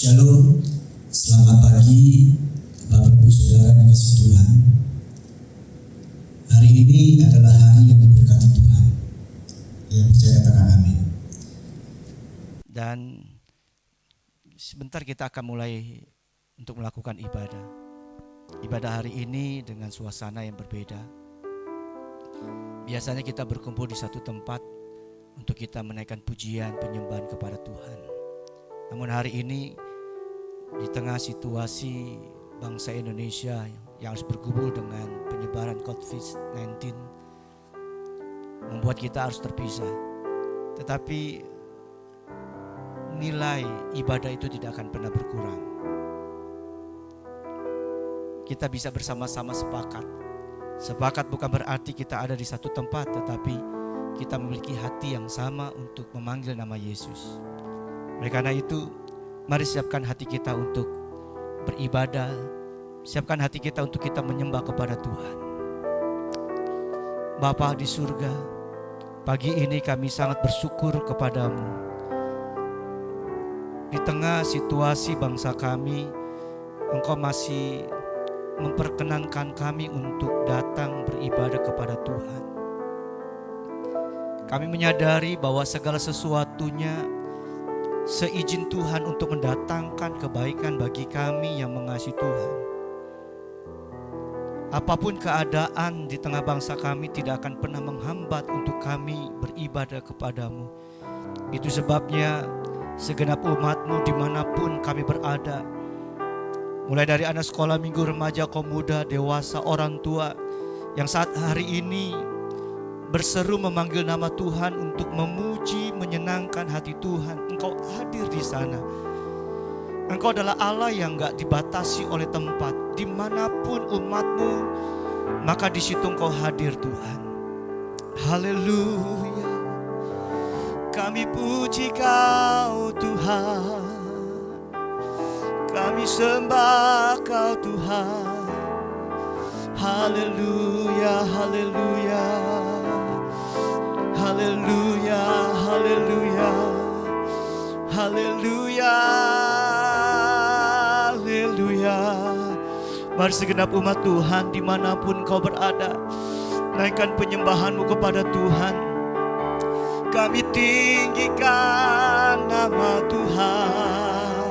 Shalom, selamat pagi Bapak Ibu Saudara yang dikasihi Tuhan. Hari ini adalah hari yang diberkati Tuhan. Yang percaya katakan amin. Dan sebentar kita akan mulai untuk melakukan ibadah. Ibadah hari ini dengan suasana yang berbeda. Biasanya kita berkumpul di satu tempat untuk kita menaikkan pujian, penyembahan kepada Tuhan. Namun hari ini di tengah situasi bangsa Indonesia yang harus bergumul dengan penyebaran COVID-19 membuat kita harus terpisah. Tetapi nilai ibadah itu tidak akan pernah berkurang. Kita bisa bersama-sama sepakat. Sepakat bukan berarti kita ada di satu tempat, tetapi kita memiliki hati yang sama untuk memanggil nama Yesus. Oleh karena itu, mari siapkan hati kita untuk beribadah, siapkan hati kita untuk kita menyembah kepada Tuhan. Bapa di surga, pagi ini kami sangat bersyukur kepadamu. Di tengah situasi bangsa kami, Engkau masih memperkenankan kami untuk datang beribadah kepada Tuhan. Kami menyadari bahwa segala sesuatunya seizin Tuhan untuk mendatangkan kebaikan bagi kami yang mengasihi Tuhan. Apapun keadaan di tengah bangsa kami tidak akan pernah menghambat untuk kami beribadah kepadamu. Itu sebabnya segenap umat-Mu dimanapun kami berada, mulai dari anak sekolah minggu, remaja, kaum muda, dewasa, orang tua, yang saat hari ini berseru memanggil nama Tuhan untuk memuji, menyenangkan hati Tuhan. Engkau hadir di sana. Engkau adalah Allah yang gak dibatasi oleh tempat. Dimanapun umat-Mu, maka di situ Engkau hadir Tuhan. Haleluya. Kami puji Kau Tuhan. Kami sembah Kau Tuhan. Haleluya, haleluya. Haleluya, haleluya, haleluya, haleluya. Mari segenap umat Tuhan dimanapun kau berada, naikkan penyembahanmu kepada Tuhan. Kami tinggikan nama Tuhan.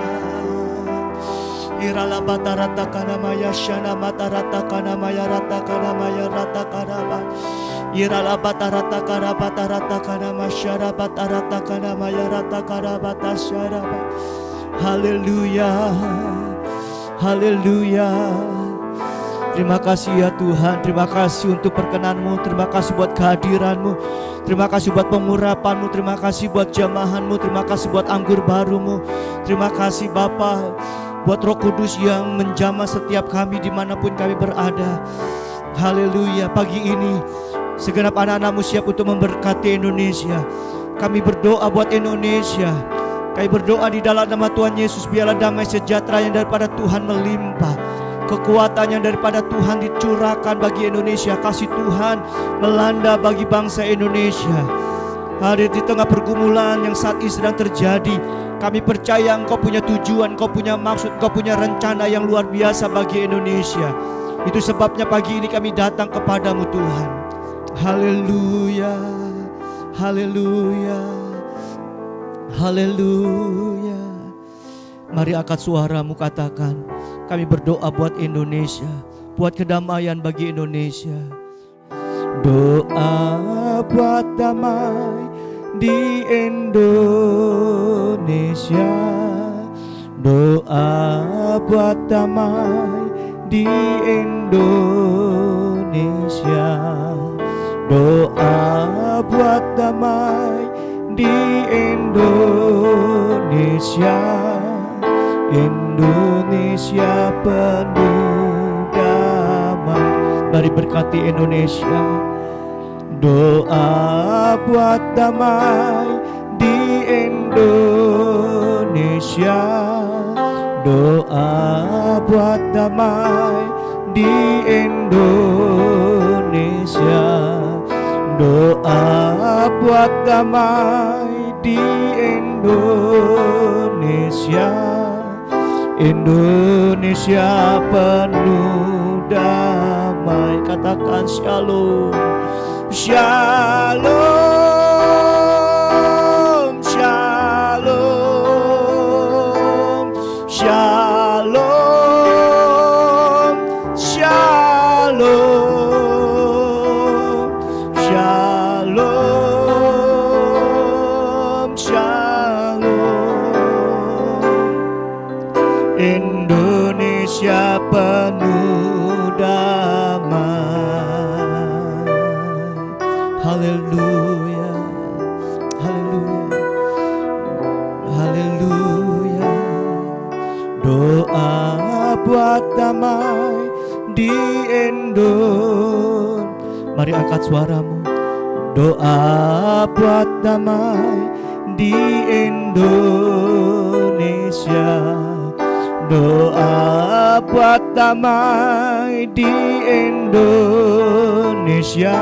Irala batarata kana maya shana matarata kana maya rata kana maya rata kana ba. Irala batarata kana masyara batarata kana maya rata kana batasyara ba. Haleluya. Haleluya. Terima kasih ya Tuhan, terima kasih untuk perkenan-Mu, terima kasih buat kehadiran-Mu, terima kasih buat pengurapan-Mu, terima kasih buat jamahan-Mu, terima kasih buat anggur baru-Mu, terima kasih Bapa buat Roh Kudus yang menjamah setiap kami dimanapun kami berada. Haleluya. Pagi ini segenap anak-anak-Mu siap untuk memberkati Indonesia. Kami berdoa buat Indonesia. Kami berdoa di dalam nama Tuhan Yesus, biarlah damai sejahtera yang daripada Tuhan melimpah, kekuatan yang daripada Tuhan dicurahkan bagi Indonesia, kasih Tuhan melanda bagi bangsa Indonesia. Hadir di tengah pergumulan yang saat ini sedang terjadi, kami percaya Engkau punya tujuan, Engkau punya maksud, Engkau punya rencana yang luar biasa bagi Indonesia. Itu sebabnya pagi ini kami datang kepadamu Tuhan. Haleluya, haleluya, haleluya. Mari angkat suaramu, katakan, kami berdoa buat Indonesia, buat kedamaian bagi Indonesia. Doa buat damai di Indonesia. Doa buat damai di Indonesia. Doa buat damai di Indonesia. Indonesia penuh damai. Mari berkati Indonesia. Doa buat damai di Indonesia. Doa buat damai di Indonesia. Doa buat damai di Indonesia. Indonesia penuh damai. Katakan shalom, shalom, shalom, shalom, shalom, shalom, shalom. Indonesia penuh damai. Haleluya, haleluya, haleluya. Doa buat damai di Indonesia. Mari angkat suaramu. Doa buat damai di Indonesia. Doa buat damai di Indonesia.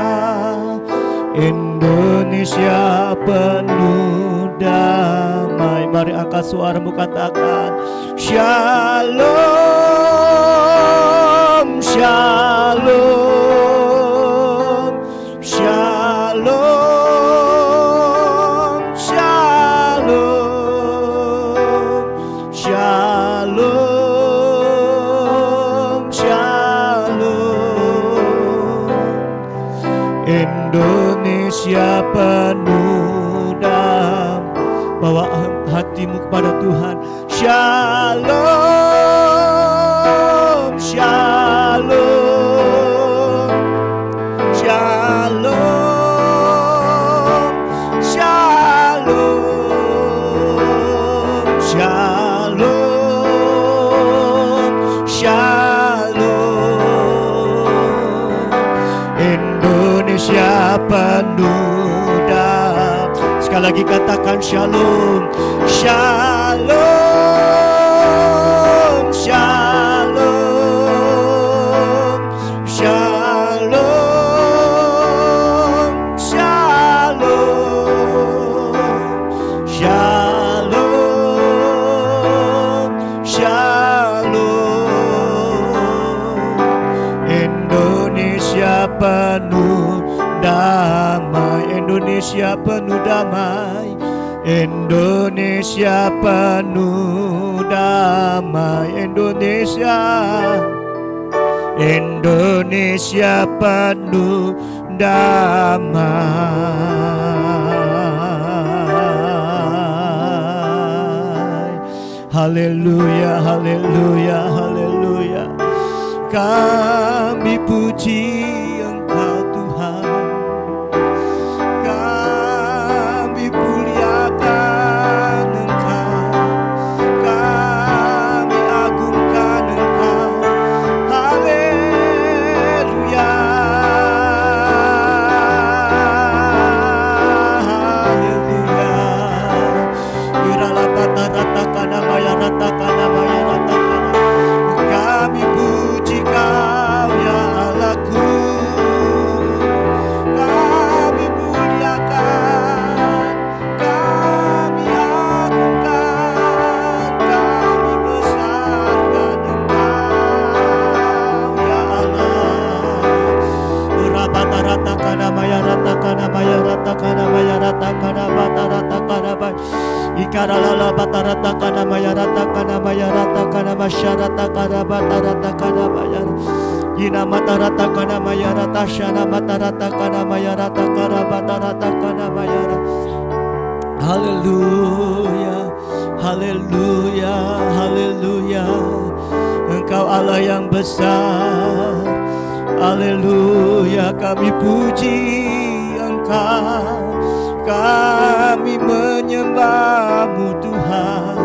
Indonesia penuh damai. Mari angkat suaramu, katakan shalom, shalom, shalom, shalom, shalom, shalom. Indonesia penuh damai. Bawa hatimu kepada Tuhan. Shalom, shalom, shalom, shalom, shalom, shalom. Indonesia penuh damai. Sekali lagi katakan shalom, shalom, shalom, shalom, shalom, shalom, shalom. Indonesia penuh damai. Indonesia penuh damai. Indonesia penuh damai. Indonesia, Indonesia penuh damai. Haleluya, haleluya, haleluya. Kami puji Engkau Tuhan. Kami muliakan Engkau. Kami agungkan Engkau. Haleluya. Haleluya. Irala bata ratakana maya ratakana maya ratakana. Kami puji Kau ya Allahku. Kami muliakan, kami agungkan, kami besarkan Engkau ya Allah. Urabata ratakana maya ratakana maya ratakana maya ratakana bata ratakana maya. Ikarala bata ratakana maya ratakana maya ratakana masyaratakana bata ratakana maya. Ina mata ratakana maya ratashana mata ratakana maya ratakana bata ratakana maya. Haleluya, haleluya, haleluya. Engkau Allah yang besar. Haleluya, kami puji Engkau. Kami menyembah-Mu Tuhan.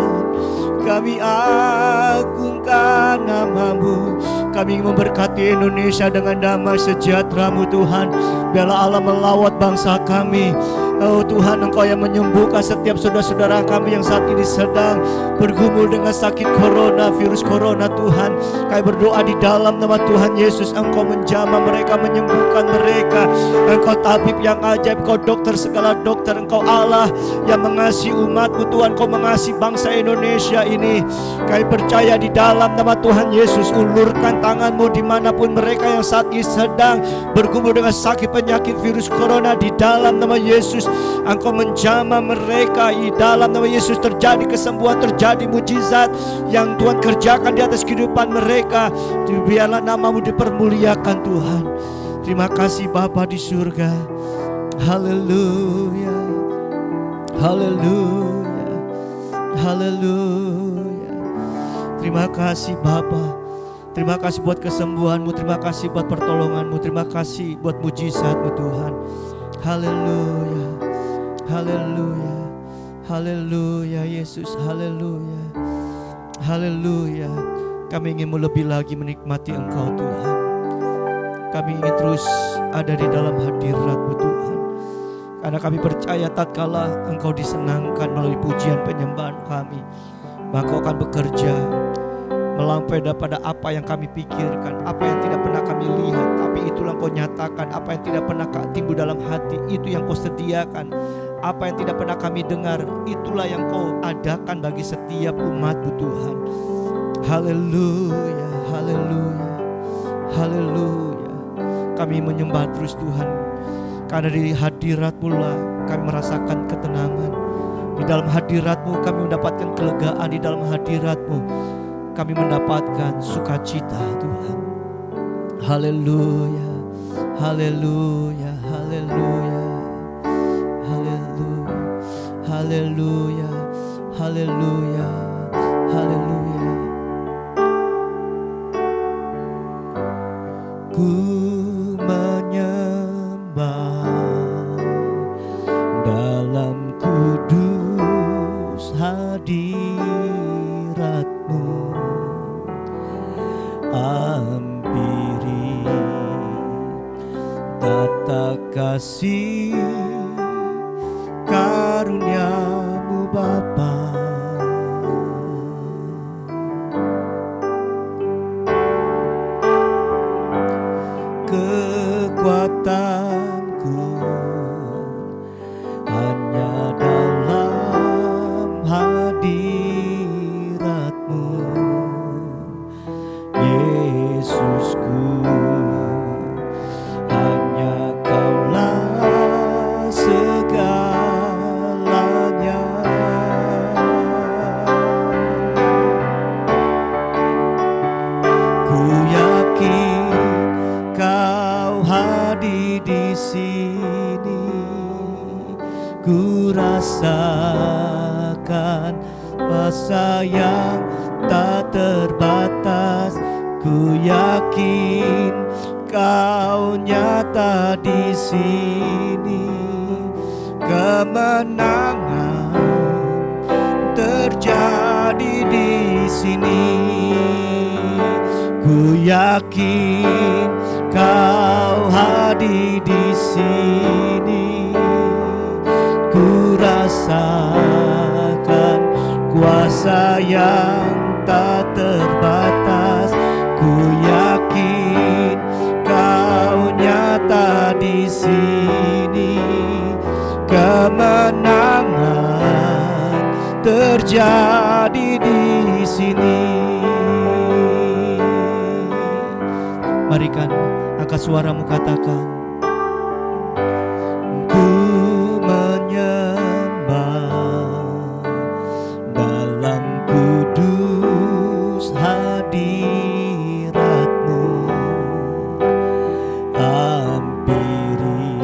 Kami agungkan nama-Mu. Kami memberkati Indonesia dengan damai sejahtera-Mu Tuhan. Biarlah Allah melawat bangsa kami. Oh Tuhan, Engkau yang menyembuhkan setiap saudara-saudara kami yang saat ini sedang bergumul dengan sakit corona, virus corona Tuhan. Kami berdoa di dalam nama Tuhan Yesus, Engkau menjamah mereka, menyembuhkan mereka. Engkau tabib yang ajaib, Engkau dokter segala dokter, Engkau Allah yang mengasihi umat-Mu Tuhan, Engkau mengasihi bangsa Indonesia ini. Kami percaya di dalam nama Tuhan Yesus, ulurkan tangan-Mu dimanapun mereka yang saat ini sedang bergumul dengan sakit penyakit virus corona. Di dalam nama Yesus, Engkau menjamah mereka. Di dalam nama Yesus terjadi kesembuhan, terjadi mujizat yang Tuhan kerjakan di atas kehidupan mereka. Biarlah nama-Mu dipermuliakan Tuhan. Terima kasih Bapa di surga. Haleluya, haleluya, haleluya. Terima kasih Bapa. Terima kasih buat kesembuhan-Mu, terima kasih buat pertolongan-Mu, terima kasih buat mujizat-Mu Tuhan. Haleluya, haleluya, haleluya Yesus, haleluya, haleluya. Kami ingin lebih lagi menikmati Engkau Tuhan. Kami ingin terus ada di dalam hadirat-Mu Tuhan. Karena kami percaya tatkala Engkau disenangkan melalui pujian penyembahan kami, maka Engkau akan bekerja melampaui daripada apa yang kami pikirkan, apa yang tidak pernah kami lihat, tapi itulah Kau nyatakan. Apa yang tidak pernah timbul dalam hati, itu yang Kau sediakan. Apa yang tidak pernah kami dengar, itulah yang Kau adakan bagi setiap umat-Mu Tuhan. Haleluya, haleluya, haleluya. Kami menyembah terus Tuhan, karena di hadirat-Mu lah kami merasakan ketenangan. Di dalam hadirat-Mu kami mendapatkan kelegaan. Di dalam hadirat-Mu kami mendapatkan sukacita Tuhan. Haleluya, haleluya, haleluya, haleluya, haleluya, haleluya, haleluya. Ku menyembah dalam kudus hadirat-Mu. Ampiri tata kasih karunia-Mu Bapa. Kekuatanku hanya dalam hadirat-Mu Yesusku. Hanya Kaulah segalanya. Ku yakin Kau hadir di sini. Ku rasakan kuasa yang tak terbatas. Ku yakin Kau nyata di sini. Kemenangan terjadi di sini. Ku yakin Kau hadir di sini. Ku rasakan kuasa yang tak terbatas. Ku yakin Kau nyata di sini. Kemenangan terjadi di sini. Mari kan angkat suaramu, katakan, ku menyembah dalam kudus hadirat-Mu. Ampiri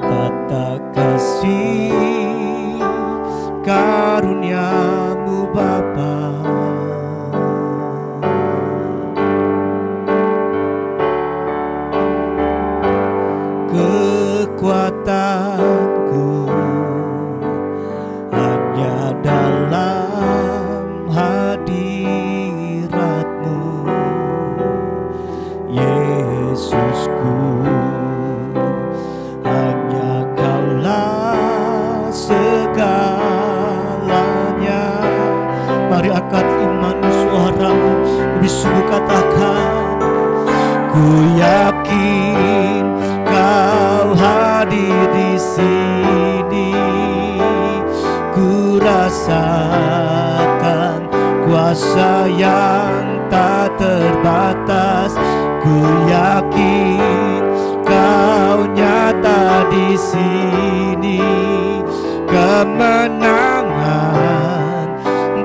tata kasih karunia-Mu Bapa. Ku yakin Kau hadir di sini. Ku rasakan kuasa yang tak terbatas. Ku yakin Kau nyata di sini. Kemenangan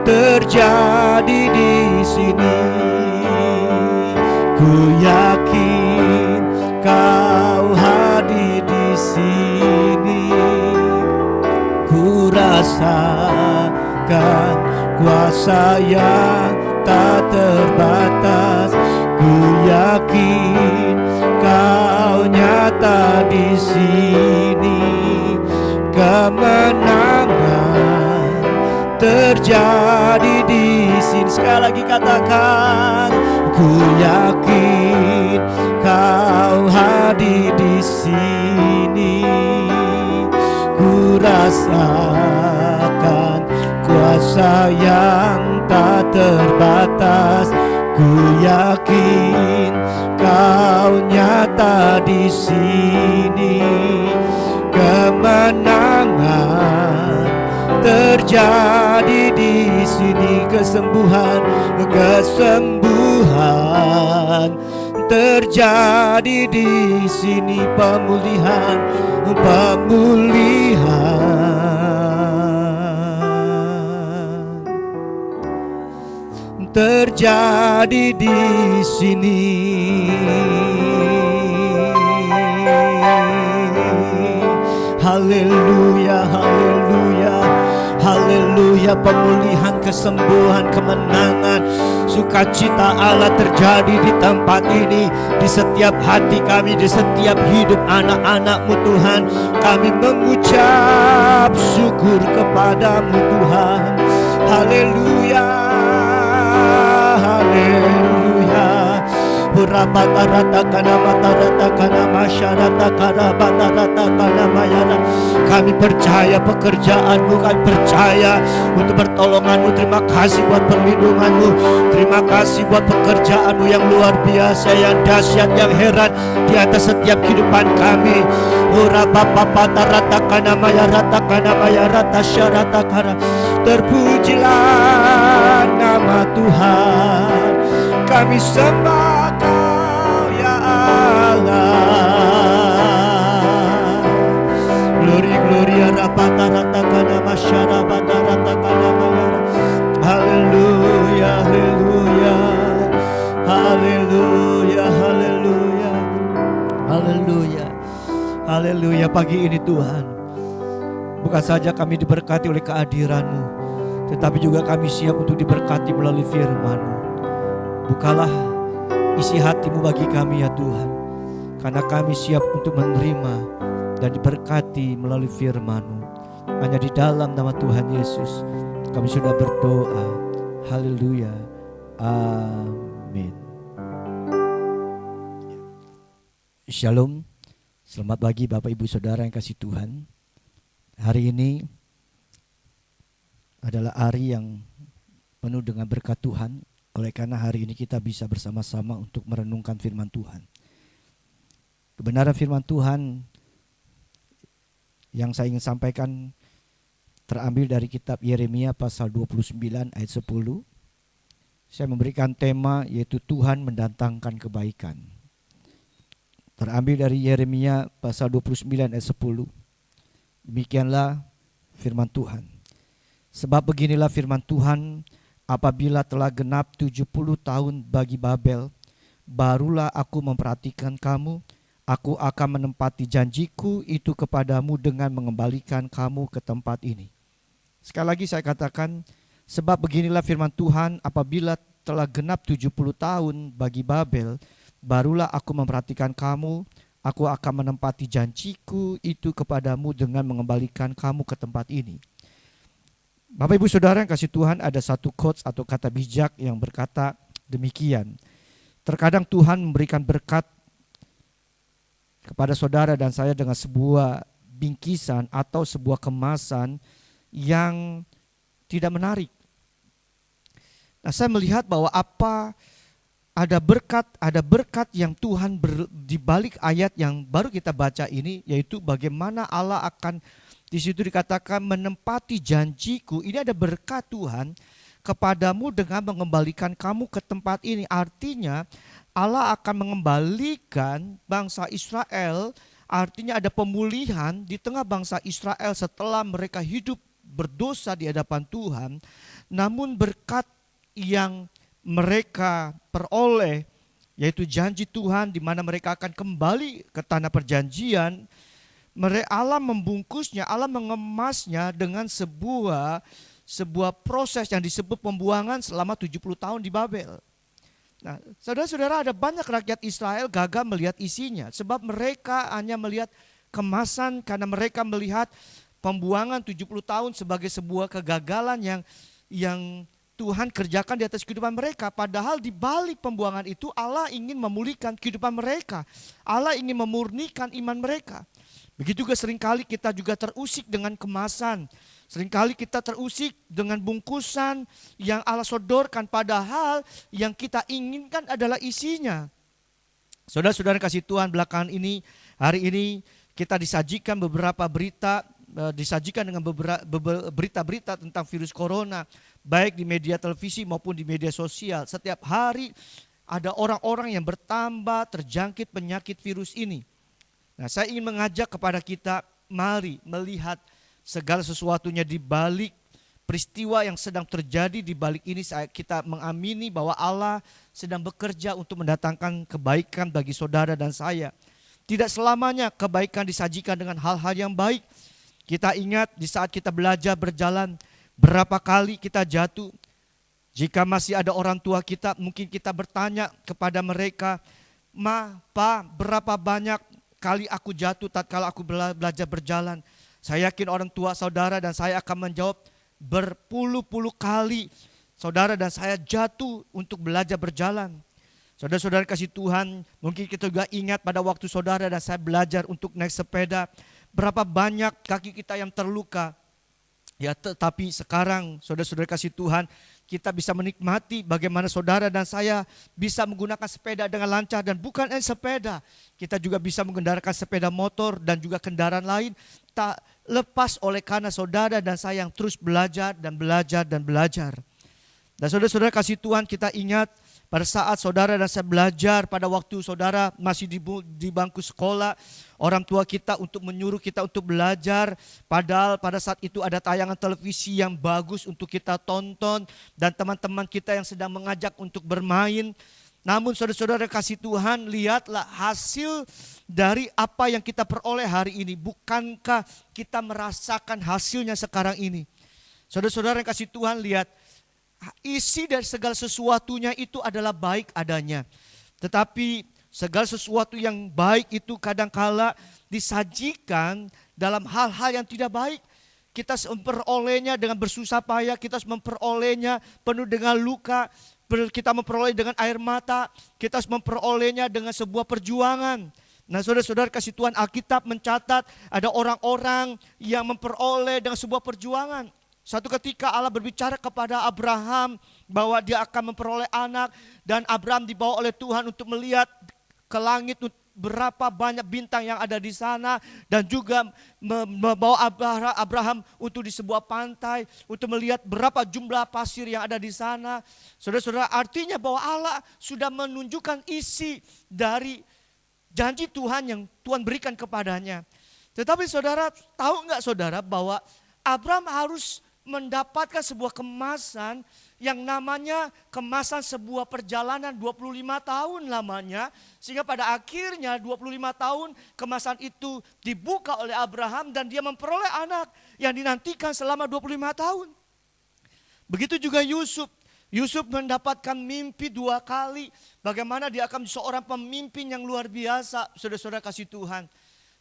terjadi di sini. Ku yakin Kau hadir di sini. Ku rasakan kuasa yang tak terbatas. Ku yakin Kau nyata di sini. Kemenangan terjadi di sini. Sekali lagi katakan, ku yakin Kau hadir di sini. Ku rasakan kuasa yang tak terbatas. Ku yakin Kau nyata di sini. Kemenangan terjadi di sini. Kesembuhan terjadi di sini. Pemulihan terjadi di sini. Haleluya, haleluya, haleluya. Pemulihan, kesembuhan, kemenangan, sukacita Allah terjadi di tempat ini, di setiap hati kami, di setiap hidup anak-anak-Mu Tuhan. Kami mengucap syukur kepadamu Tuhan. Haleluya, haleluya. Hurabata rata kana mata rata kana masyarata kana bata rata kana mayana. Kami percaya pekerjaan-Mu, kami percaya untuk pertolongan-Mu. Terima kasih buat perlindungan-Mu. Terima kasih buat pekerjaan-Mu yang luar biasa, yang dahsyat, yang heran di atas setiap kehidupan kami. Hurabata rata kana maya rata syarata kana. Terpujilah nama Tuhan. Kami sembah Kau ya Allah. Glory gloria rapata rata kana masyara bata rata kana mayara. Haleluya, haleluya, haleluya, haleluya, haleluya, haleluya. Pagi ini Tuhan, bukan saja kami diberkati oleh kehadiran-Mu, tetapi juga kami siap untuk diberkati melalui firman-Mu. Bukalah isi hati-Mu bagi kami ya Tuhan, karena kami siap untuk menerima dan diberkati melalui firman-Mu. Hanya di dalam nama Tuhan Yesus kami sudah berdoa. Haleluya, amin. Shalom, selamat pagi Bapak Ibu Saudara yang kasih Tuhan. Hari ini adalah hari yang penuh dengan berkat Tuhan. Oleh karena hari ini kita bisa bersama-sama untuk merenungkan firman Tuhan. Kebenaran firman Tuhan yang saya ingin sampaikan terambil dari kitab Yeremia pasal 29 ayat 10. Saya memberikan tema yaitu Tuhan mendatangkan kebaikan. Terambil dari Yeremia pasal 29 ayat 10. Demikianlah firman Tuhan. Sebab beginilah firman Tuhan, apabila telah genap 70 tahun bagi Babel, barulah aku memperhatikan kamu. Aku akan menempati janjiku itu kepadamu dengan mengembalikan kamu ke tempat ini. Sekali lagi saya katakan, sebab beginilah firman Tuhan, apabila telah genap 70 tahun bagi Babel, barulah aku memperhatikan kamu. Aku akan menempati janjiku itu kepadamu dengan mengembalikan kamu ke tempat ini. Bapak Ibu Saudara yang kasih Tuhan, ada satu quotes atau kata bijak yang berkata demikian. Terkadang Tuhan memberikan berkat kepada saudara dan saya dengan sebuah bingkisan atau sebuah kemasan yang tidak menarik. Nah, saya melihat bahwa apa ada berkat yang Tuhan di balik ayat yang baru kita baca ini, yaitu bagaimana Allah akan, di situ dikatakan menempati janjiku. Ini ada berkat Tuhan kepadamu dengan mengembalikan kamu ke tempat ini. Artinya Allah akan mengembalikan bangsa Israel, artinya ada pemulihan di tengah bangsa Israel setelah mereka hidup berdosa di hadapan Tuhan. Namun berkat yang mereka peroleh, yaitu janji Tuhan di mana mereka akan kembali ke tanah perjanjian, Allah membungkusnya, Allah mengemasnya dengan sebuah proses yang disebut pembuangan selama 70 tahun di Babel. Nah, saudara-saudara, ada banyak rakyat Israel gagal melihat isinya, sebab mereka hanya melihat kemasan karena mereka melihat pembuangan 70 tahun sebagai sebuah kegagalan yang Tuhan kerjakan di atas kehidupan mereka. Padahal di balik pembuangan itu Allah ingin memulihkan kehidupan mereka. Allah ingin memurnikan iman mereka. Begitu juga seringkali kita juga terusik dengan kemasan. Seringkali kita terusik dengan bungkusan yang Allah sodorkan. Padahal yang kita inginkan adalah isinya. Saudara-saudara kasih Tuhan, belakangan ini, hari ini kita disajikan beberapa berita, disajikan dengan berita-berita tentang virus corona, baik di media televisi maupun di media sosial. Setiap hari ada orang-orang yang bertambah terjangkit penyakit virus ini. Nah, saya ingin mengajak kepada kita, mari melihat segala sesuatunya di balik peristiwa yang sedang terjadi. Di balik ini kita mengamini bahwa Allah sedang bekerja untuk mendatangkan kebaikan bagi saudara dan saya. Tidak selamanya kebaikan disajikan dengan hal-hal yang baik. Kita ingat di saat kita belajar berjalan, berapa kali kita jatuh. Jika masih ada orang tua kita, mungkin kita bertanya kepada mereka, "Ma, Pa, berapa banyak kali aku jatuh tatkala aku belajar berjalan?" Saya yakin orang tua saudara dan saya akan menjawab, berpuluh-puluh kali saudara dan saya jatuh untuk belajar berjalan. Saudara-saudara kasih Tuhan, mungkin kita juga ingat pada waktu saudara dan saya belajar untuk naik sepeda, berapa banyak kaki kita yang terluka. Ya, tetapi sekarang saudara-saudara kasih Tuhan, kita bisa menikmati bagaimana saudara dan saya bisa menggunakan sepeda dengan lancar. Dan bukan hanya sepeda, kita juga bisa mengendarkan sepeda motor dan juga kendaraan lain. Tak lepas oleh karena saudara dan saya yang terus belajar dan belajar dan belajar. Dan saudara-saudara kasih Tuhan, kita ingat pada saat saudara dan saya belajar, pada waktu saudara masih di bangku sekolah, orang tua kita untuk menyuruh kita untuk belajar, padahal pada saat itu ada tayangan televisi yang bagus untuk kita tonton, dan teman-teman kita yang sedang mengajak untuk bermain. Namun saudara-saudara kasih Tuhan, lihatlah hasil dari apa yang kita peroleh hari ini. Bukankah kita merasakan hasilnya sekarang ini? Saudara-saudara yang kasih Tuhan, lihat, isi dari segala sesuatunya itu adalah baik adanya. Tetapi segala sesuatu yang baik itu kadangkala disajikan dalam hal-hal yang tidak baik. Kita memperolehnya dengan bersusah payah, kita memperolehnya penuh dengan luka, kita memperoleh dengan air mata, kita memperolehnya dengan sebuah perjuangan. Nah, saudara-saudara kasih Tuhan, Alkitab mencatat ada orang-orang yang memperoleh dengan sebuah perjuangan. Suatu ketika Allah berbicara kepada Abraham bahwa dia akan memperoleh anak, dan Abraham dibawa oleh Tuhan untuk melihat ke langit berapa banyak bintang yang ada di sana, dan juga membawa Abraham untuk di sebuah pantai untuk melihat berapa jumlah pasir yang ada di sana. Saudara-saudara, artinya bahwa Allah sudah menunjukkan isi dari janji Tuhan yang Tuhan berikan kepadanya. Tetapi saudara, tahu enggak saudara bahwa Abraham harus mendapatkan sebuah kemasan yang namanya kemasan sebuah perjalanan 25 tahun lamanya, sehingga pada akhirnya 25 tahun kemasan itu dibuka oleh Abraham dan dia memperoleh anak yang dinantikan selama 25 tahun. Begitu juga Yusuf. Yusuf mendapatkan mimpi 2 kali, bagaimana dia akan seorang pemimpin yang luar biasa. Saudara-saudara kasih Tuhan,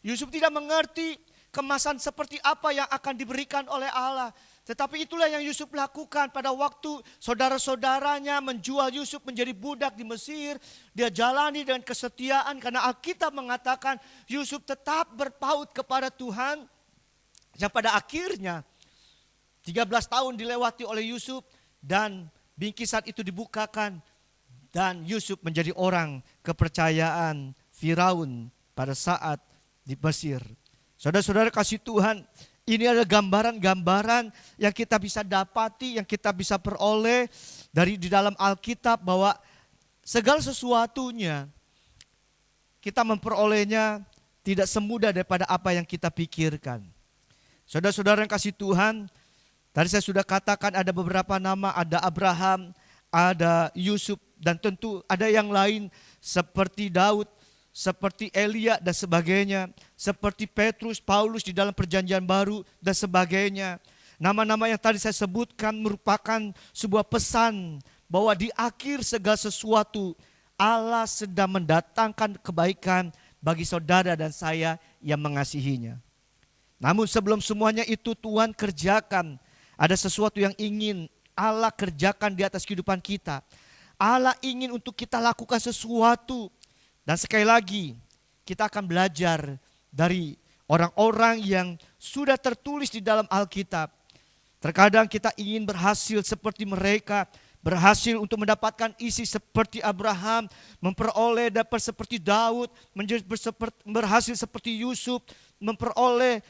Yusuf tidak mengerti kemasan seperti apa yang akan diberikan oleh Allah. Tetapi itulah yang Yusuf lakukan pada waktu saudara-saudaranya menjual Yusuf menjadi budak di Mesir. Dia jalani dengan kesetiaan karena Alkitab mengatakan Yusuf tetap berpaut kepada Tuhan. Yang pada akhirnya 13 tahun dilewati oleh Yusuf dan bingkisan itu dibukakan. Dan Yusuf menjadi orang kepercayaan Firaun pada saat di Mesir. Saudara-saudara kasih Tuhan, ini adalah gambaran-gambaran yang kita bisa dapati, yang kita bisa peroleh dari di dalam Alkitab, bahwa segala sesuatunya kita memperolehnya tidak semudah daripada apa yang kita pikirkan. Saudara-saudara yang kasih Tuhan, tadi saya sudah katakan ada beberapa nama, ada Abraham, ada Yusuf, dan tentu ada yang lain seperti Daud, seperti Elia dan sebagainya, seperti Petrus, Paulus di dalam perjanjian baru dan sebagainya. Nama-nama yang tadi saya sebutkan merupakan sebuah pesan bahwa di akhir segala sesuatu Allah sedang mendatangkan kebaikan bagi saudara dan saya yang mengasihinya. Namun sebelum semuanya itu Tuhan kerjakan, ada sesuatu yang ingin Allah kerjakan di atas kehidupan kita. Allah ingin untuk kita lakukan sesuatu. Dan sekali lagi kita akan belajar dari orang-orang yang sudah tertulis di dalam Alkitab. Terkadang kita ingin berhasil seperti mereka, berhasil untuk mendapatkan isi seperti Abraham, memperoleh dapat seperti Daud, berhasil seperti Yusuf, memperoleh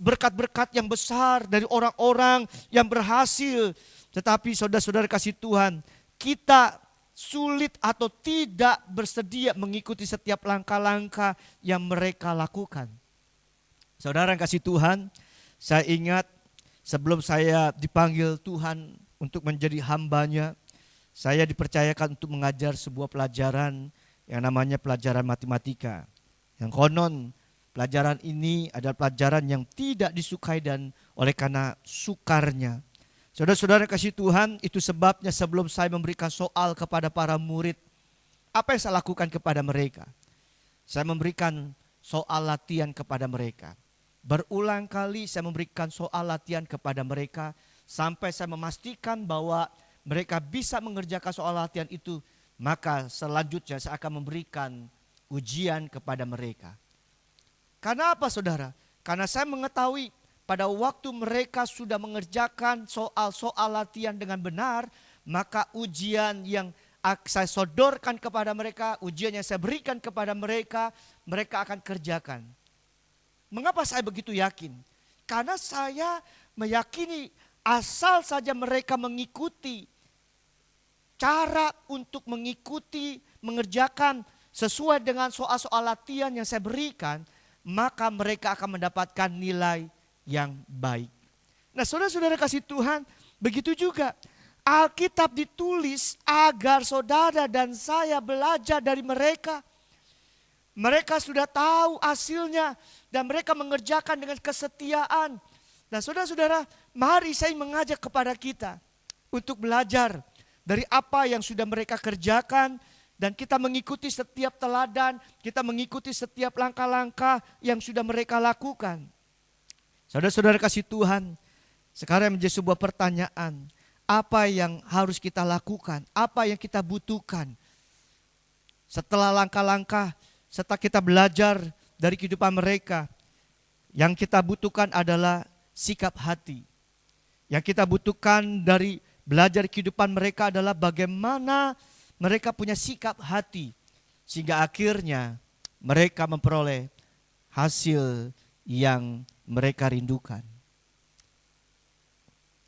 berkat-berkat yang besar dari orang-orang yang berhasil. Tetapi saudara-saudara kasih Tuhan, kita sulit atau tidak bersedia mengikuti setiap langkah-langkah yang mereka lakukan. Saudara yang kasih Tuhan, saya ingat sebelum saya dipanggil Tuhan untuk menjadi hambanya, saya dipercayakan untuk mengajar sebuah pelajaran yang namanya pelajaran matematika. Yang konon pelajaran ini adalah pelajaran yang tidak disukai dan oleh karena sukarnya. Saudara-saudara kasih Tuhan, itu sebabnya sebelum saya memberikan soal kepada para murid, apa yang saya lakukan kepada mereka? Saya memberikan soal latihan kepada mereka. Berulang kali saya memberikan soal latihan kepada mereka, sampai saya memastikan bahwa mereka bisa mengerjakan soal latihan itu. Maka selanjutnya saya akan memberikan ujian kepada mereka. Karena apa saudara? Karena saya mengetahui pada waktu mereka sudah mengerjakan soal-soal latihan dengan benar, maka ujian yang saya sodorkan kepada mereka, ujian yang saya berikan kepada mereka, mereka akan kerjakan. Mengapa saya begitu yakin? Karena saya meyakini asal saja mereka mengikuti cara untuk mengikuti, mengerjakan sesuai dengan soal-soal latihan yang saya berikan, maka mereka akan mendapatkan nilai yang baik. Nah saudara-saudara kasih Tuhan, begitu juga Alkitab ditulis agar saudara dan saya belajar dari mereka. Mereka sudah tahu hasilnya dan mereka mengerjakan dengan kesetiaan. Nah saudara-saudara, mari saya mengajak kepada kita untuk belajar dari apa yang sudah mereka kerjakan. Dan kita mengikuti setiap teladan, kita mengikuti setiap langkah-langkah yang sudah mereka lakukan. Saudara-saudara kasih Tuhan, sekarang menjadi sebuah pertanyaan. Apa yang harus kita lakukan? Apa yang kita butuhkan? Setelah langkah-langkah, setelah kita belajar dari kehidupan mereka, yang kita butuhkan adalah sikap hati. Yang kita butuhkan dari belajar kehidupan mereka adalah bagaimana mereka punya sikap hati. Sehingga akhirnya mereka memperoleh hasil yang mereka rindukan.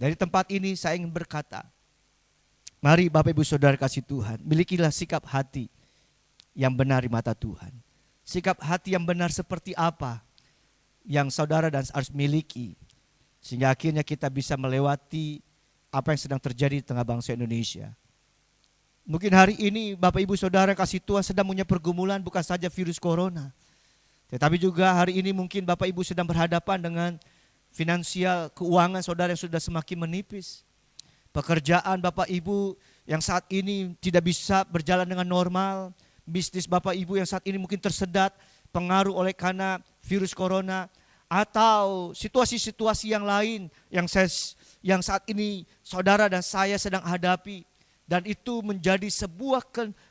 Dari tempat ini saya ingin berkata, mari Bapak Ibu Saudara kasih Tuhan, milikilah sikap hati yang benar di mata Tuhan. Sikap hati yang benar seperti apa yang saudara dan harus miliki, sehingga akhirnya kita bisa melewati apa yang sedang terjadi di tengah bangsa Indonesia. Mungkin hari ini Bapak Ibu Saudara kasih Tuhan sedang punya pergumulan bukan saja virus corona, tetapi juga hari ini mungkin Bapak Ibu sedang berhadapan dengan finansial, keuangan saudara yang sudah semakin menipis. Pekerjaan Bapak Ibu yang saat ini tidak bisa berjalan dengan normal. Bisnis Bapak Ibu yang saat ini mungkin tersedat pengaruh oleh karena virus corona. Atau situasi-situasi yang lain yang saat ini saudara dan saya sedang hadapi. Dan itu menjadi sebuah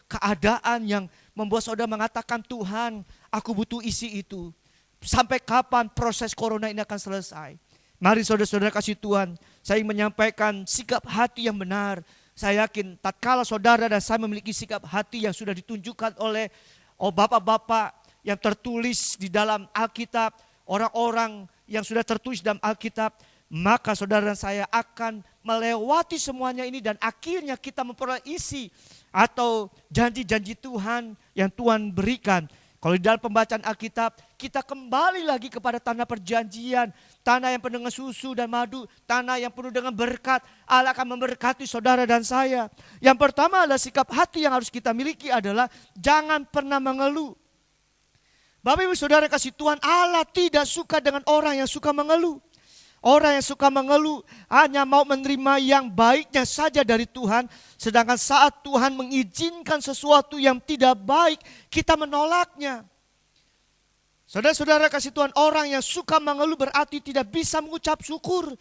keadaan yang membuat saudara mengatakan, Tuhan, aku butuh isi itu. Sampai kapan proses corona ini akan selesai? Mari saudara-saudara kasih Tuhan, saya ingin menyampaikan sikap hati yang benar. saya yakin tatkala saudara dan saya memiliki sikap hati yang sudah ditunjukkan oleh bapak-bapak yang tertulis di dalam Alkitab, orang-orang yang sudah tertulis dalam Alkitab, maka saudara dan saya akan melewati semuanya ini dan akhirnya kita memperoleh isi atau janji-janji Tuhan yang Tuhan berikan. Kalau di dalam pembacaan Alkitab, kita kembali lagi kepada tanah perjanjian, tanah yang penuh dengan susu dan madu, tanah yang penuh dengan berkat. Allah akan memberkati saudara dan saya. Yang pertama adalah sikap hati yang harus kita miliki adalah jangan pernah mengeluh. Bapak Ibu Saudara kasih Tuhan, Allah tidak suka dengan orang yang suka mengeluh. Orang yang suka mengeluh hanya mau menerima yang baiknya saja dari Tuhan. Sedangkan saat Tuhan mengizinkan sesuatu yang tidak baik, kita menolaknya. Saudara-saudara kasih Tuhan, orang yang suka mengeluh berarti tidak bisa mengucap syukur.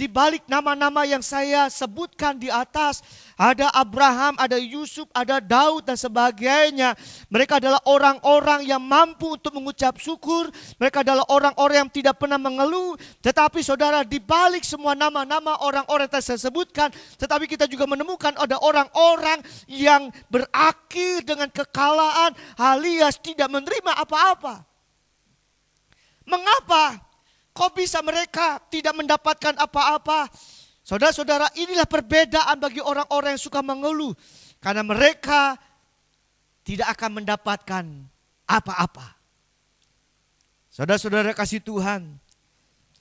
Di balik nama-nama yang saya sebutkan di atas, ada Abraham, ada Yusuf, ada Daud dan sebagainya. Mereka adalah orang-orang yang mampu untuk mengucap syukur. Mereka adalah orang-orang yang tidak pernah mengeluh. Tetapi saudara, di balik semua nama-nama orang-orang yang saya sebutkan, tetapi kita juga menemukan ada orang-orang yang berakhir dengan kekalahan alias tidak menerima apa-apa. Mengapa? Kok bisa mereka tidak mendapatkan apa-apa? Saudara-saudara, inilah perbedaan bagi orang-orang yang suka mengeluh. Karena mereka tidak akan mendapatkan apa-apa. Saudara-saudara kasih Tuhan,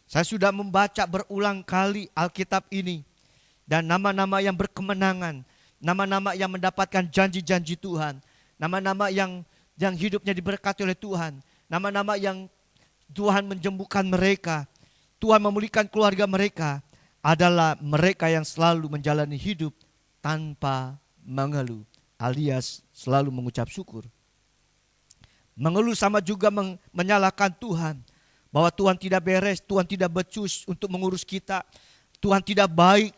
saya sudah membaca berulang kali Alkitab ini. Dan nama-nama yang berkemenangan, nama-nama yang mendapatkan janji-janji Tuhan, nama-nama yang hidupnya diberkati oleh Tuhan, nama-nama yang Tuhan menjembuhkan mereka, Tuhan memulihkan keluarga mereka, adalah mereka yang selalu menjalani hidup tanpa mengeluh, alias selalu mengucap syukur. Mengeluh sama juga menyalahkan Tuhan, bahwa Tuhan tidak beres, Tuhan tidak becus untuk mengurus kita, Tuhan tidak baik,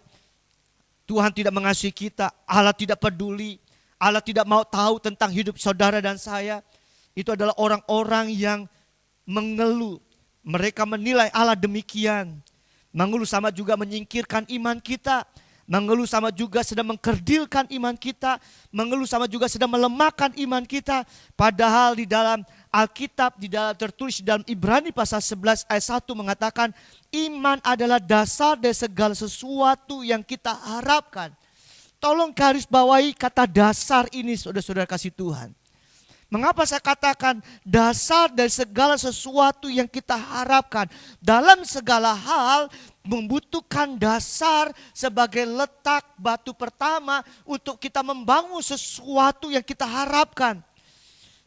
Tuhan tidak mengasihi kita, Allah tidak peduli, Allah tidak mau tahu tentang hidup saudara dan saya. Itu adalah orang-orang yang mengeluh. Mereka menilai Allah demikian. Mengeluh sama juga menyingkirkan iman kita. Mengeluh sama juga sedang mengkerdilkan iman kita. Mengeluh sama juga sedang melemahkan iman kita. Padahal di dalam Alkitab, di dalam tertulis di dalam Ibrani pasal 11 ayat 1 mengatakan, iman adalah dasar dari segala sesuatu yang kita harapkan. Tolong garis bawahi kata dasar ini, saudara-saudara kasih Tuhan. Mengapa saya katakan dasar dari segala sesuatu yang kita harapkan? Dalam segala hal membutuhkan dasar sebagai letak batu pertama untuk kita membangun sesuatu yang kita harapkan.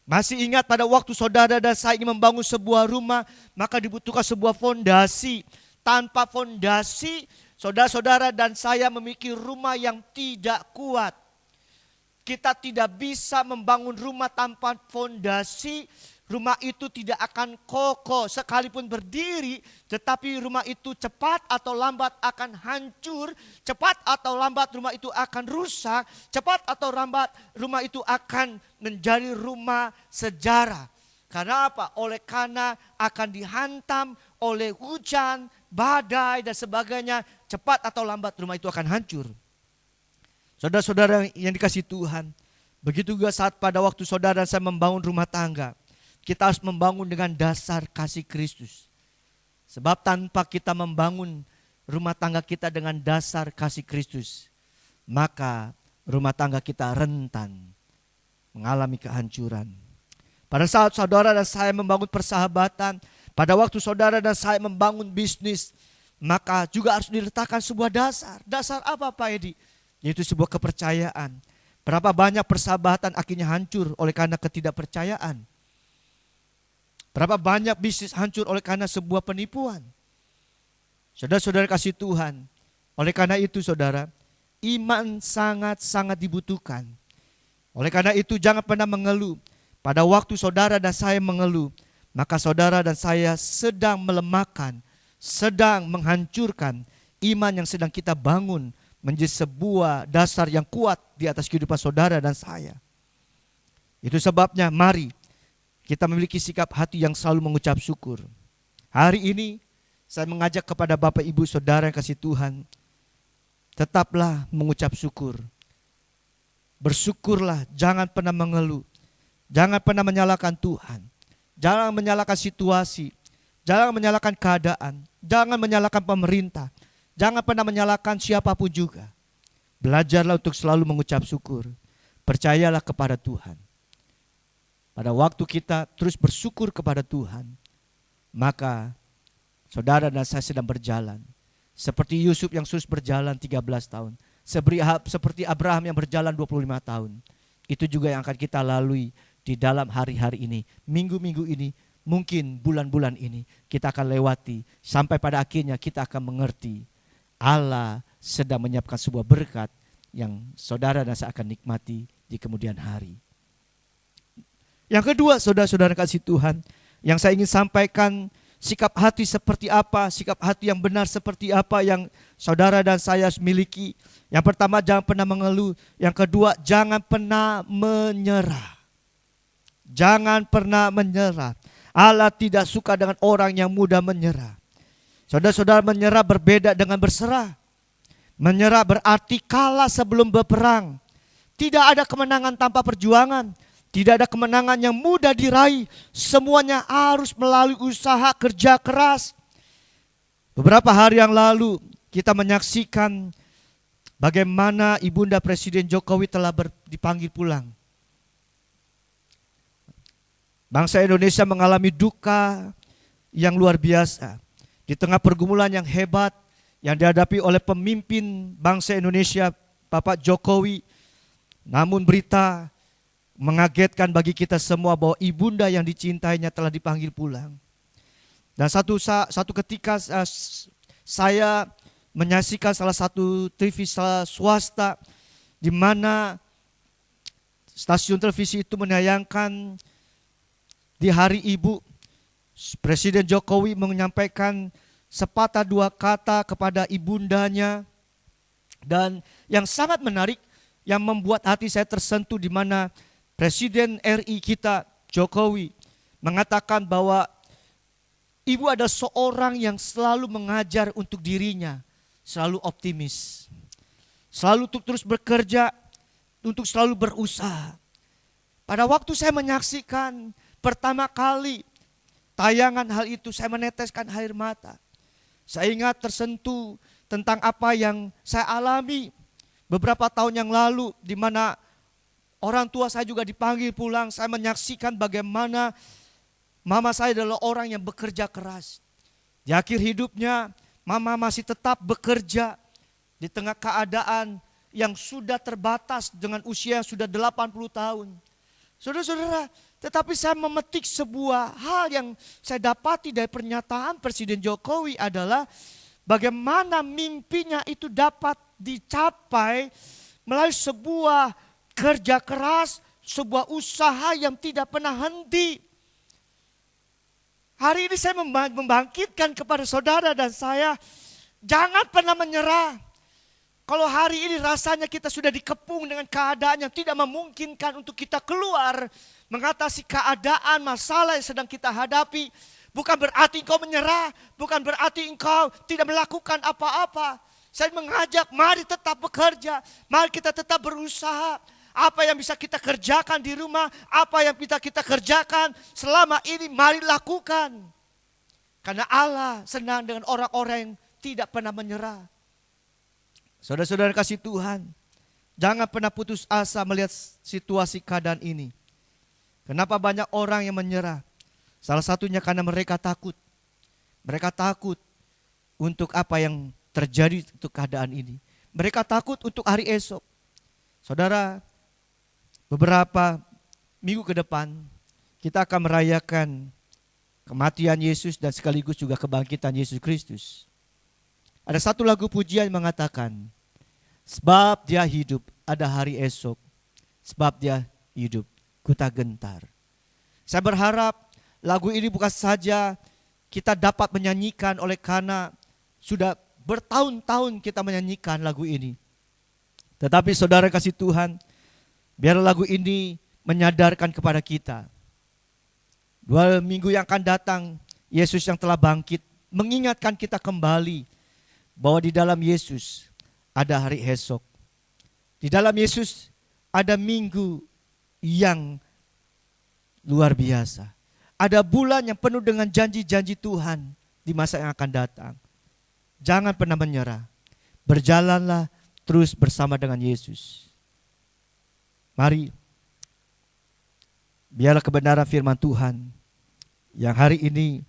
Masih ingat pada waktu saudara dan saya ingin membangun sebuah rumah, maka dibutuhkan sebuah fondasi. Tanpa fondasi, saudara-saudara dan saya memiliki rumah yang tidak kuat. Kita tidak bisa membangun rumah tanpa fondasi. Rumah itu tidak akan kokoh sekalipun berdiri. Tetapi rumah itu cepat atau lambat akan hancur. Cepat atau lambat rumah itu akan rusak. Cepat atau lambat rumah itu akan menjadi rumah sejarah. Karena apa? Oleh karena akan dihantam oleh hujan, badai dan sebagainya. Cepat atau lambat rumah itu akan hancur. Saudara-saudara yang dikasihi Tuhan, begitu juga saat pada waktu saudara dan saya membangun rumah tangga, kita harus membangun dengan dasar kasih Kristus. Sebab tanpa kita membangun rumah tangga kita dengan dasar kasih Kristus, maka rumah tangga kita rentan mengalami kehancuran. Pada saat saudara dan saya membangun persahabatan, pada waktu saudara dan saya membangun bisnis, maka juga harus diletakkan sebuah dasar. Dasar apa Pak Edi? Yaitu sebuah kepercayaan. Berapa banyak persahabatan akhirnya hancur oleh karena ketidakpercayaan. Berapa banyak bisnis hancur oleh karena sebuah penipuan. Saudara-saudara kasih Tuhan. Oleh karena itu saudara, iman sangat-sangat dibutuhkan. Oleh karena itu jangan pernah mengeluh. Pada waktu saudara dan saya mengeluh, maka saudara dan saya sedang melemahkan, sedang menghancurkan iman yang sedang kita bangun menjadi sebuah dasar yang kuat di atas kehidupan saudara dan saya. Itu sebabnya mari kita memiliki sikap hati yang selalu mengucap syukur. Hari ini saya mengajak kepada Bapak Ibu Saudara yang kasih Tuhan, tetaplah mengucap syukur. bersyukurlah, jangan pernah mengeluh. Jangan pernah menyalahkan Tuhan. Jangan menyalahkan situasi. Jangan menyalahkan keadaan. Jangan menyalahkan pemerintah. Jangan pernah menyalahkan siapapun juga. Belajarlah untuk selalu mengucap syukur. Percayalah kepada Tuhan. Pada waktu kita terus bersyukur kepada Tuhan, maka saudara dan saya sedang berjalan. Seperti Yusuf yang terus berjalan 13 tahun. Seperti Abraham yang berjalan 25 tahun. Itu juga yang akan kita lalui di dalam hari-hari ini, minggu-minggu ini, mungkin bulan-bulan ini kita akan lewati sampai pada akhirnya kita akan mengerti Allah sedang menyiapkan sebuah berkat yang saudara dan saya akan nikmati di kemudian hari. Yang kedua, saudara-saudara kasih Tuhan, yang saya ingin sampaikan, sikap hati seperti apa, sikap hati yang benar seperti apa yang saudara dan saya miliki. Yang pertama, jangan pernah mengeluh. Yang kedua, jangan pernah menyerah. Jangan pernah menyerah. Allah tidak suka dengan orang yang mudah menyerah. Saudara-saudara, menyerah berbeda dengan berserah. Menyerah berarti kalah sebelum berperang. Tidak ada kemenangan tanpa perjuangan. Tidak ada kemenangan yang mudah diraih. Semuanya harus melalui usaha kerja keras. Beberapa hari yang lalu kita menyaksikan bagaimana Ibunda Presiden Jokowi telah dipanggil pulang. Bangsa Indonesia mengalami duka yang luar biasa. Di tengah pergumulan yang hebat yang dihadapi oleh pemimpin bangsa Indonesia, Bapak Jokowi. Namun berita mengagetkan bagi kita semua bahwa ibunda yang dicintainya telah dipanggil pulang. Dan satu ketika saya menyaksikan salah satu TV swasta di mana stasiun televisi itu menayangkan di hari ibu, Presiden Jokowi menyampaikan sepatah dua kata kepada ibundanya. Dan yang sangat menarik, yang membuat hati saya tersentuh, di mana Presiden RI kita Jokowi mengatakan bahwa ibu adalah seorang yang selalu mengajar untuk dirinya, selalu optimis, selalu untuk terus bekerja, untuk selalu berusaha. Pada waktu saya menyaksikan pertama kali tayangan hal itu, saya meneteskan air mata. Saya ingat tersentuh tentang apa yang saya alami beberapa tahun yang lalu, di mana orang tua saya juga dipanggil pulang. Saya menyaksikan bagaimana mama saya adalah orang yang bekerja keras. Di akhir hidupnya, mama masih tetap bekerja di tengah keadaan yang sudah terbatas dengan usia yang sudah 80 tahun. Saudara-saudara, tetapi saya memetik sebuah hal yang saya dapati dari pernyataan Presiden Jokowi adalah bagaimana mimpinya itu dapat dicapai melalui sebuah kerja keras, sebuah usaha yang tidak pernah henti. Hari ini saya membangkitkan kepada saudara dan saya, jangan pernah menyerah. Kalau hari ini rasanya kita sudah dikepung dengan keadaan yang tidak memungkinkan untuk kita keluar, mengatasi keadaan masalah yang sedang kita hadapi, bukan berarti engkau menyerah, bukan berarti engkau tidak melakukan apa-apa. Saya mengajak, mari tetap bekerja, mari kita tetap berusaha. Apa yang bisa kita kerjakan di rumah, apa yang bisa kita kerjakan selama ini, mari lakukan. Karena Allah senang dengan orang-orang yang tidak pernah menyerah. Saudara-saudara kasih Tuhan, jangan pernah putus asa melihat situasi keadaan ini. Kenapa banyak orang yang menyerah? Salah satunya karena mereka takut. Mereka takut untuk apa yang terjadi untuk keadaan ini. Mereka takut untuk hari esok. Saudara, beberapa minggu ke depan kita akan merayakan kematian Yesus dan sekaligus juga kebangkitan Yesus Kristus. Ada satu lagu pujian yang mengatakan, sebab dia hidup ada hari esok, sebab dia hidup ku tak gentar. Saya berharap lagu ini bukan saja kita dapat menyanyikan oleh karena sudah bertahun-tahun kita menyanyikan lagu ini. Tetapi saudara kasih Tuhan, biar lagu ini menyadarkan kepada kita. 2 minggu yang akan datang, Yesus yang telah bangkit mengingatkan kita kembali bahwa di dalam Yesus ada hari esok. Di dalam Yesus ada minggu yang luar biasa. Ada bulan yang penuh dengan janji-janji Tuhan di masa yang akan datang. Jangan pernah menyerah. Berjalanlah terus bersama dengan Yesus. Mari, biarlah kebenaran firman Tuhan yang hari ini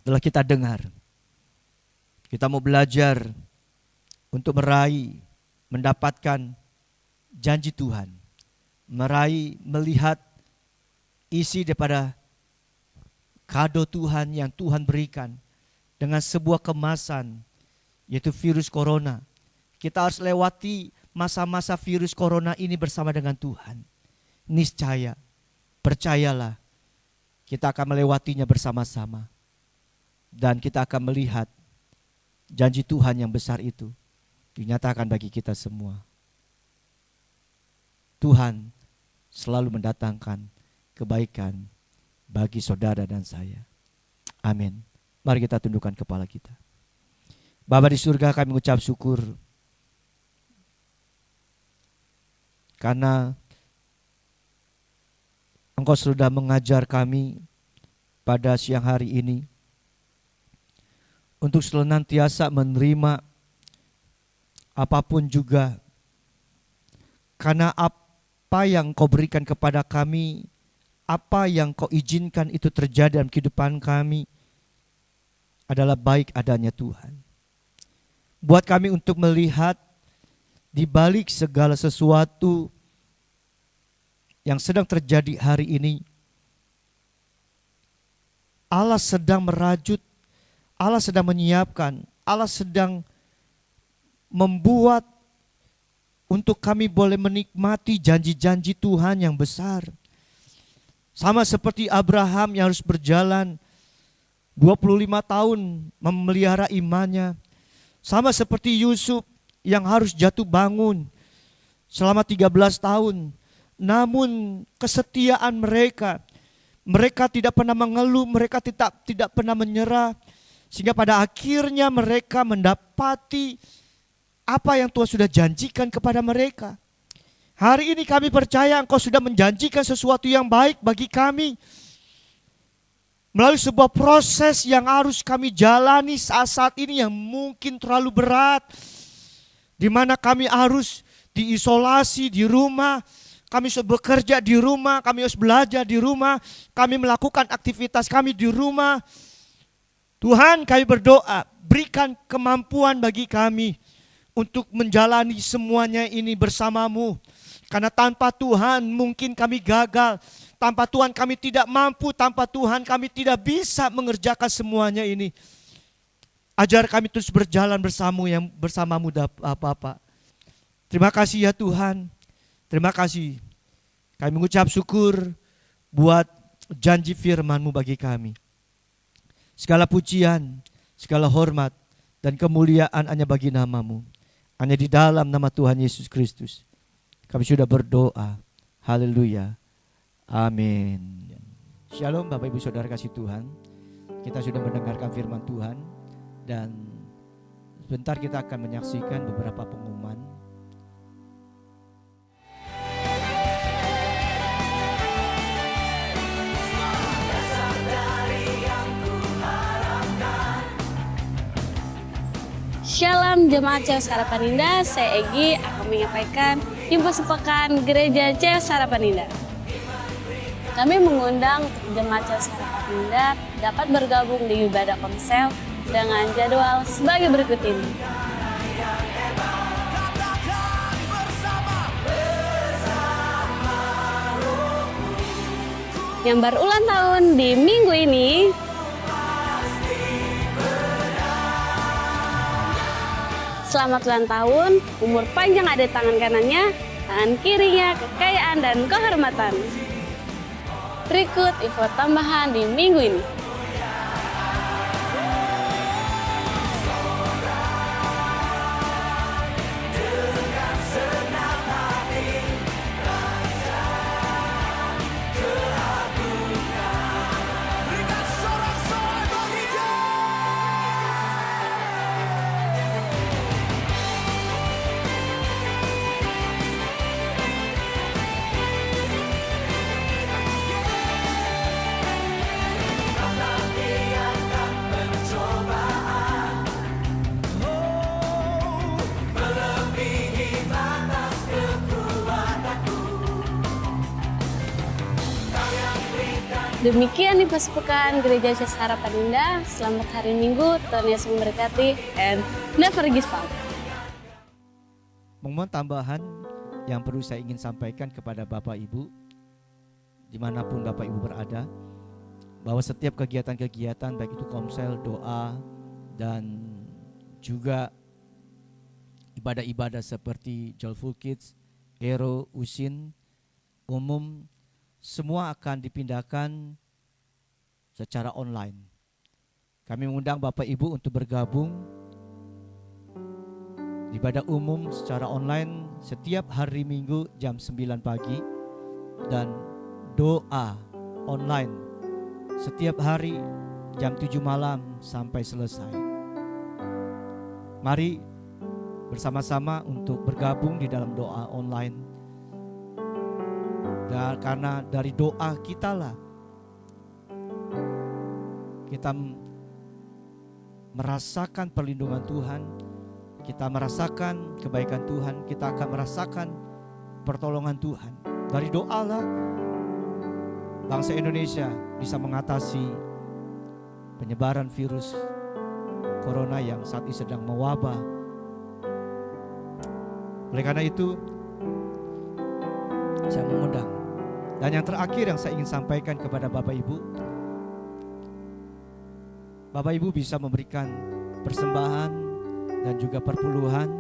telah kita dengar. Kita mau belajar untuk meraih, mendapatkan janji Tuhan. Meraih, melihat isi daripada kado Tuhan yang Tuhan berikan dengan sebuah kemasan, yaitu virus corona. Kita harus lewati masa-masa virus corona ini bersama dengan Tuhan. Niscaya, percayalah, kita akan melewatinya bersama-sama. Dan kita akan melihat janji Tuhan yang besar itu dinyatakan bagi kita semua. Tuhan selalu mendatangkan kebaikan bagi saudara dan saya. Amin. Mari kita tundukkan kepala kita. Bapa di surga, kami mengucap syukur karena Engkau sudah mengajar kami pada siang hari ini untuk senantiasa menerima apapun juga, karena apa yang Kau berikan kepada kami, apa yang Kau izinkan itu terjadi dalam kehidupan kami adalah baik adanya Tuhan. Buat kami untuk melihat di balik segala sesuatu yang sedang terjadi hari ini, Allah sedang merajut, Allah sedang menyiapkan, Allah sedang membuat untuk kami boleh menikmati janji-janji Tuhan yang besar. Sama seperti Abraham yang harus berjalan 25 tahun memelihara imannya. Sama seperti Yusuf yang harus jatuh bangun selama 13 tahun. Namun kesetiaan mereka tidak pernah mengeluh, mereka tidak pernah menyerah. Sehingga pada akhirnya mereka mendapati apa yang Tuhan sudah janjikan kepada mereka. Hari ini kami percaya Engkau sudah menjanjikan sesuatu yang baik bagi kami. Melalui sebuah proses yang harus kami jalani saat ini yang mungkin terlalu berat. Di mana kami harus diisolasi di rumah. Kami harus bekerja di rumah, kami harus belajar di rumah. Kami melakukan aktivitas kami di rumah. Tuhan, kami berdoa, berikan kemampuan bagi kami untuk menjalani semuanya ini bersamamu. Karena tanpa Tuhan mungkin kami gagal. Tanpa Tuhan kami tidak mampu. Tanpa Tuhan kami tidak bisa mengerjakan semuanya ini. Ajar kami terus berjalan bersamamu Bapa. Terima kasih ya Tuhan. Terima kasih. Kami mengucap syukur buat janji firman-Mu bagi kami. Segala pujian, segala hormat, dan kemuliaan hanya bagi nama-Mu. Hanya di dalam nama Tuhan Yesus Kristus kami sudah berdoa. Haleluya. Amin. Shalom Bapak Ibu Saudara kasih Tuhan. Kita sudah mendengarkan firman Tuhan. Dan sebentar kita akan menyaksikan beberapa pengumuman. Shalom Jemaat CS Harapan Indah, saya Egi akan menyampaikan info sepekan Gereja CS Harapan Indah. Kami mengundang Jemaat CS Harapan Indah dapat bergabung di ibadah konsel dengan jadwal sebagai berikut ini. Yang berulang tahun di minggu ini, selamat ulang tahun, umur panjang ada di tangan kanannya, tangan kirinya kekayaan dan kehormatan. Berikut info tambahan di minggu ini. Demikian di Pekan Gereja CS Harapan Indah. Selamat hari Minggu, Tuhan Yesus memberkati, and never give up. Mohon tambahan yang perlu saya ingin sampaikan kepada Bapak Ibu, dimanapun Bapak Ibu berada, bahwa setiap kegiatan-kegiatan baik itu komsel, doa, dan juga ibadah-ibadah seperti Joyful Kids, Ero, Usin, umum, semua akan dipindahkan secara online. Kami mengundang Bapak Ibu untuk bergabung di ibadah umum secara online setiap hari Minggu jam 9 pagi dan doa online setiap hari jam 7 malam sampai selesai. Mari bersama-sama untuk bergabung di dalam doa online. Dan karena dari doa kita lah kita merasakan perlindungan Tuhan, kita merasakan kebaikan Tuhan, kita akan merasakan pertolongan Tuhan. Dari doa lah bangsa Indonesia bisa mengatasi penyebaran virus corona yang saat ini sedang mewabah. Oleh karena itu saya mengundang. Dan yang terakhir yang saya ingin sampaikan kepada Bapak Ibu, Bapak Ibu bisa memberikan persembahan dan juga perpuluhan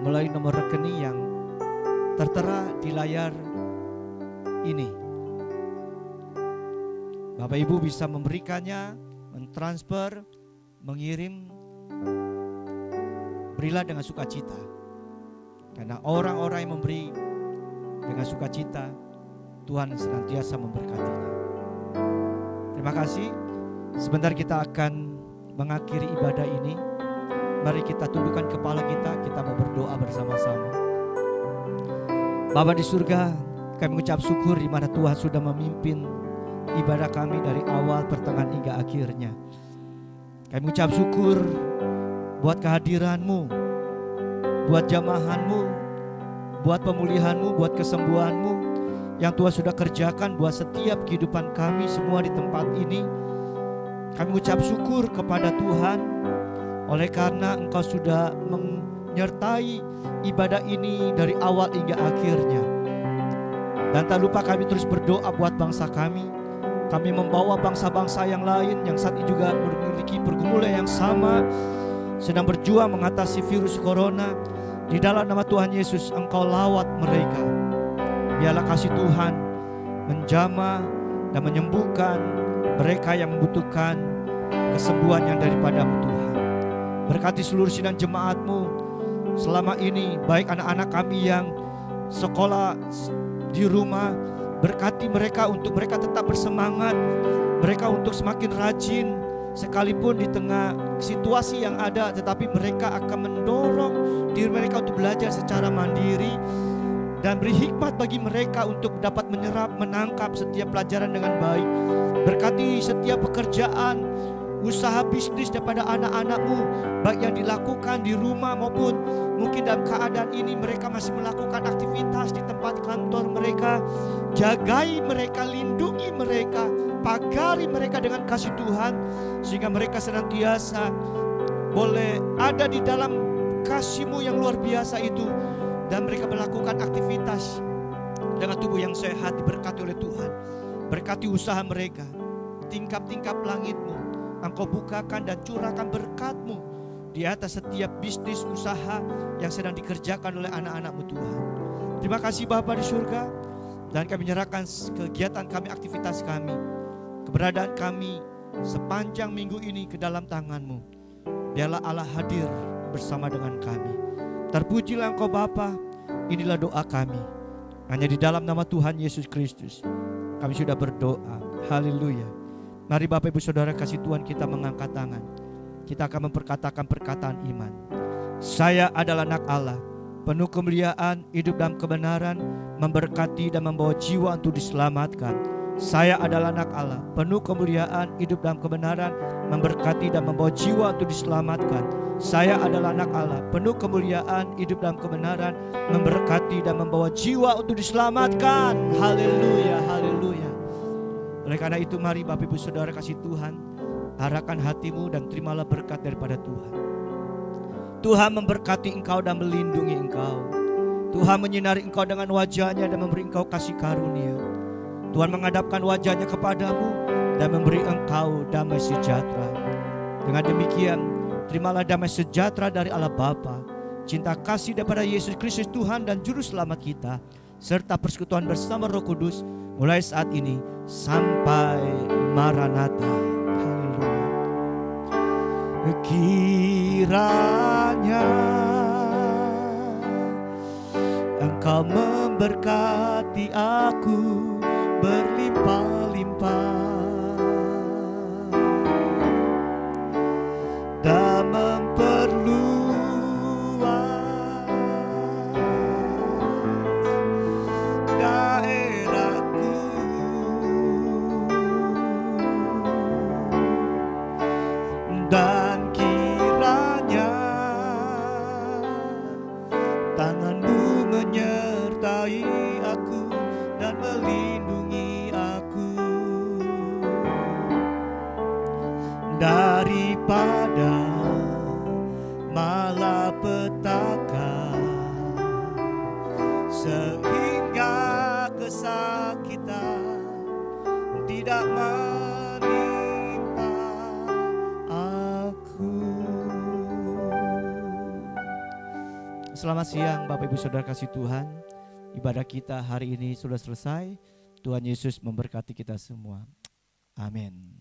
melalui nomor rekening yang tertera di layar ini. Bapak Ibu bisa memberikannya, mentransfer, mengirim, berilah dengan sukacita. Karena orang-orang yang memberi dengan sukacita, Tuhan senantiasa memberkatinya. Terima kasih. Sebentar kita akan mengakhiri ibadah ini. Mari kita tundukkan kepala kita mau berdoa bersama-sama. Bapa di surga, kami mengucap syukur di mana Tuhan sudah memimpin ibadah kami dari awal, pertengahan hingga akhirnya. Kami mengucap syukur buat kehadiran-Mu, buat jamahan-Mu, buat pemulihan-Mu, buat kesembuhan-Mu yang Tuhan sudah kerjakan buat setiap kehidupan kami semua di tempat ini. Kami mengucap syukur kepada Tuhan oleh karena Engkau sudah menyertai ibadah ini dari awal hingga akhirnya. Dan tak lupa kami terus berdoa buat bangsa kami. Kami membawa bangsa-bangsa yang lain yang saat ini juga memiliki pergumulan yang sama, sedang berjuang mengatasi virus corona. Di dalam nama Tuhan Yesus, Engkau lawat mereka. Biarlah kasih Tuhan menjamah dan menyembuhkan mereka yang membutuhkan kesembuhan yang daripada-Mu Tuhan. Berkati seluruh sidang jemaat-Mu selama ini, baik anak-anak kami yang sekolah di rumah, berkati mereka untuk mereka tetap bersemangat, mereka untuk semakin rajin sekalipun di tengah situasi yang ada, tetapi mereka akan mendorong diri mereka untuk belajar secara mandiri dan beri hikmat bagi mereka untuk dapat menyerap, menangkap setiap pelajaran dengan baik. Berkati setiap pekerjaan, usaha bisnis daripada anak-anak-Mu, baik yang dilakukan di rumah maupun mungkin dalam keadaan ini mereka masih melakukan aktivitas di tempat kantor mereka. Jagai mereka, lindungi mereka, pagari mereka dengan kasih Tuhan, sehingga mereka senantiasa boleh ada di dalam kasih-Mu yang luar biasa itu. Dan mereka melakukan aktivitas dengan tubuh yang sehat, diberkati oleh Tuhan. Berkati usaha mereka, tingkap-tingkap langit-Mu Engkau bukakan dan curahkan berkat-Mu di atas setiap bisnis usaha yang sedang dikerjakan oleh anak-anak-Mu Tuhan. Terima kasih Bapa di surga. Dan kami menyerahkan kegiatan kami, aktivitas kami, keberadaan kami sepanjang minggu ini ke dalam tangan-Mu. Biarlah Allah hadir bersama dengan kami. Terpujilah Engkau Bapa. Inilah doa kami. Hanya di dalam nama Tuhan Yesus Kristus kami sudah berdoa. Haleluya. Mari Bapak Ibu Saudara kasih Tuhan kita mengangkat tangan. Kita akan memperkatakan perkataan iman. Saya adalah anak Allah, penuh kemuliaan, hidup dalam kebenaran, memberkati dan membawa jiwa untuk diselamatkan. Saya adalah anak Allah, penuh kemuliaan, hidup dalam kebenaran, memberkati dan membawa jiwa untuk diselamatkan. Saya adalah anak Allah, penuh kemuliaan, hidup dalam kebenaran, memberkati dan membawa jiwa untuk diselamatkan. Haleluya, haleluya. Oleh karena itu mari Bapak Ibu Saudara kasih Tuhan, arahkan hatimu dan terimalah berkat daripada Tuhan. Tuhan memberkati engkau dan melindungi engkau. Tuhan menyinari engkau dengan wajahnya dan memberi engkau kasih karunia. Tuhan menghadapkan wajahnya kepadamu dan memberi engkau damai sejahtera. Dengan demikian, terimalah damai sejahtera dari Allah Bapa, cinta kasih daripada Yesus Kristus Tuhan dan Juru Selamat kita, serta persekutuan bersama Roh Kudus mulai saat ini sampai Maranatha. Haleluya. Kiranya Engkau memberkati aku berlimpah-limpah dan memperluas daerahku, dan kiranya tangan-Mu menyertai aku dan melindungi aku daripada malapetaka, sehingga kesakitan tidak menimpa aku. Selamat siang Bapak Ibu Saudara kasih Tuhan. Ibadah kita hari ini sudah selesai. Tuhan Yesus memberkati kita semua. Amin.